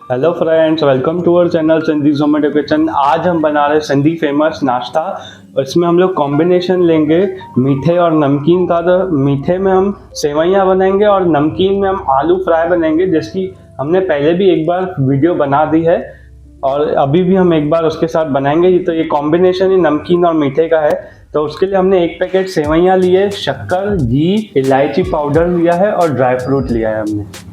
Hello friends, welcome to our channel Sindhi Zomato kitchen. आज हम बना रहे सिंधी फेमस नाश्ता। इसमें हम लोग कॉम्बिनेशन लेंगे मीठे और नमकीन का। तो मीठे में हम सेवइयाँ बनाएंगे और नमकीन में हम आलू फ्राई बनाएंगे, जिसकी हमने पहले भी एक बार वीडियो बना दी है और अभी भी हम एक बार उसके साथ बनाएंगे। तो ये कॉम्बिनेशन ही नमकीन और मीठे का है। तो उसके लिए हमने 1 पैकेट सेवइयाँ लिए, शक्कर, घी, इलायची पाउडर लिया है और ड्राई फ्रूट लिया है हमने।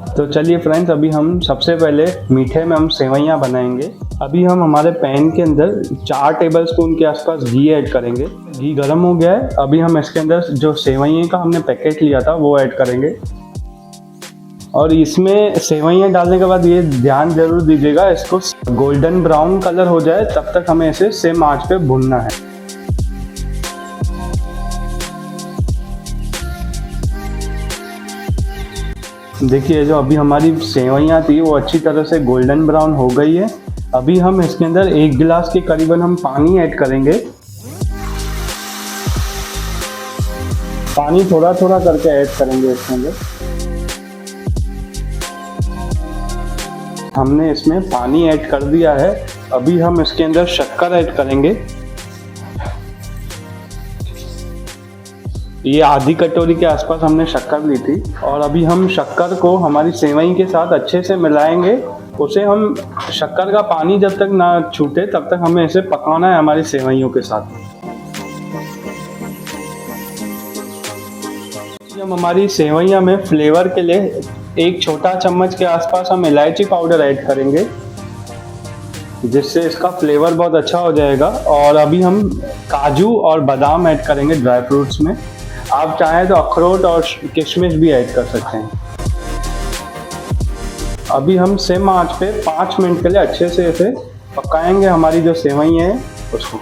तो चलिए फ्रेंड्स, अभी हम सबसे पहले मीठे में हम सेवइयाँ बनाएंगे। अभी हम हमारे पैन के अंदर 4 टेबलस्पून के आसपास घी ऐड करेंगे। घी गर्म हो गया है। अभी हम इसके अंदर जो सेवइयाँ का हमने पैकेट लिया था वो ऐड करेंगे। और इसमें सेवइयाँ डालने के बाद ये ध्यान जरूर दीजिएगा, इसको गोल्डन ब्राउन कलर हो जाए तब तक हमें इसे सेम आंच पे भूनना है। देखिए, जो अभी हमारी सेवइयाँ थी वो अच्छी तरह से गोल्डन ब्राउन हो गई है। अभी हम इसके अंदर 1 गिलास के करीबन हम पानी ऐड करेंगे। पानी थोड़ा थोड़ा करके ऐड करेंगे इसके अंदर। हमने इसमें पानी ऐड कर दिया है। अभी हम इसके अंदर शक्कर ऐड करेंगे। ये आधी कटोरी के आसपास हमने शक्कर ली थी। और अभी हम शक्कर को हमारी सेवई के साथ अच्छे से मिलाएंगे। उसे हम शक्कर का पानी जब तक ना छूटे तब तक हमें इसे पकाना है हमारी सेवइयों के साथ। हम हमारी सेवइयाँ में फ्लेवर के लिए 1 छोटा चम्मच के आसपास हम इलायची पाउडर ऐड करेंगे, जिससे इसका फ्लेवर बहुत अच्छा हो जाएगा। और अभी हम काजू और बादाम ऐड करेंगे ड्राई फ्रूट्स में। आप चाहें तो अखरोट और किशमिश भी ऐड कर सकते हैं। अभी हम सिम आंच पे 5 मिनट के लिए अच्छे से इसे पकाएंगे, हमारी जो सेवइयाँ हैं उसको।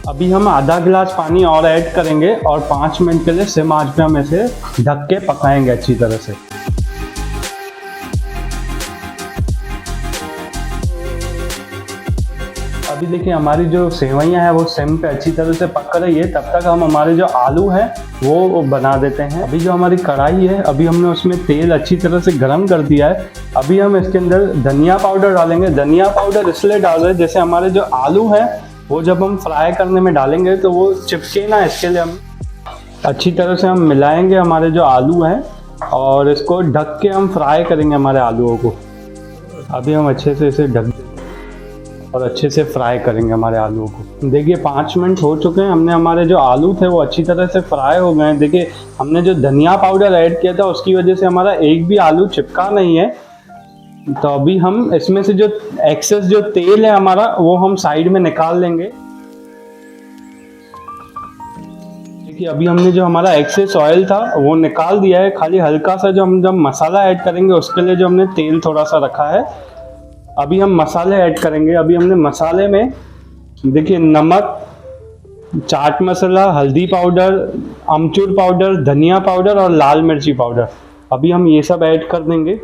अभी हम आधा गिलास पानी और ऐड करेंगे और 5 मिनट के लिए सिम आंच पे हम इसे ढक के पकाएंगे अच्छी तरह से। अभी देखिए, हमारी जो सेवइयाँ हैं वो सिम पे अच्छी तरह से पक रही है। तब तक हम हमारे जो आलू हैं वो बना देते हैं। अभी जो हमारी कढ़ाई है, अभी हमने उसमें तेल अच्छी तरह से गर्म कर दिया है। अभी हम इसके अंदर धनिया पाउडर डालेंगे। धनिया पाउडर इसलिए डाल रहे हैं जैसे हमारे जो आलू हैं वो जब हम फ्राई करने में डालेंगे तो वो चिपके ना, इसके लिए हम अच्छी तरह से हम मिलाएंगे हमारे जो आलू हैं और इसको ढक के हम फ्राई करेंगे हमारे आलूओं को। अभी हम अच्छे से इसे ढक और अच्छे से फ्राई करेंगे हमारे आलूओं को। देखिए, 5 मिनट हो चुके हैं। हमने हमारे जो आलू थे वो अच्छी तरह से फ्राई हो गए हैं। देखिए, हमने जो धनिया पाउडर ऐड किया था उसकी वजह से हमारा एक भी आलू चिपका नहीं है। तो अभी हम इसमें से जो एक्सेस जो तेल है हमारा वो हम साइड में निकाल लेंगे। देखिए, अभी हमने जो हमारा एक्सेस ऑयल था वो निकाल दिया है। खाली हल्का सा जो हम जब मसाला ऐड करेंगे उसके लिए जो हमने तेल थोड़ा सा रखा है। अभी हम मसाले ऐड करेंगे। अभी हमने मसाले में देखिए नमक, चाट मसाला, हल्दी पाउडर, अमचूर पाउडर, धनिया पाउडर और लाल मिर्ची पाउडर, अभी हम ये सब ऐड कर देंगे।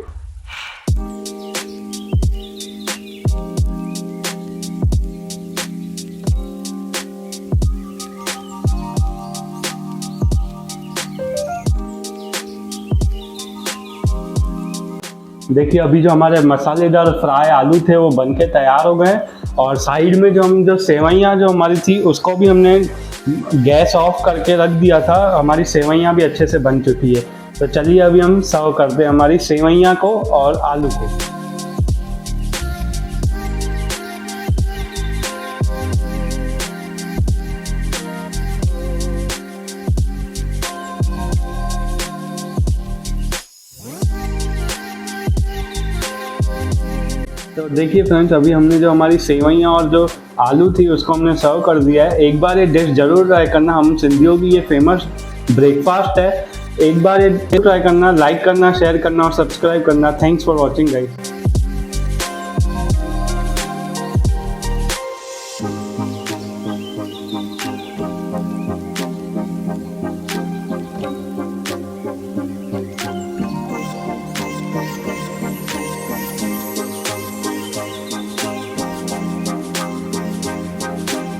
देखिए, अभी जो हमारे मसालेदार फ्राई आलू थे वो बनके तैयार हो गए। और साइड में जो सेवइयाँ जो हमारी थी उसको भी हमने गैस ऑफ करके रख दिया था। हमारी सेवइयाँ भी अच्छे से बन चुकी है। तो चलिए अभी हम सर्व करते हैं हमारी सेवइयाँ को और आलू को। तो देखिए फ्रेंड्स, अभी हमने जो हमारी सेवइयाँ और जो आलू थी उसको हमने सर्व कर दिया है। एक बार ये डिश जरूर ट्राई करना, हम सिंधियों की ये फेमस ब्रेकफास्ट है। एक बार ये ट्राई करना, लाइक करना, शेयर करना और सब्सक्राइब करना। Thanks for watching guys.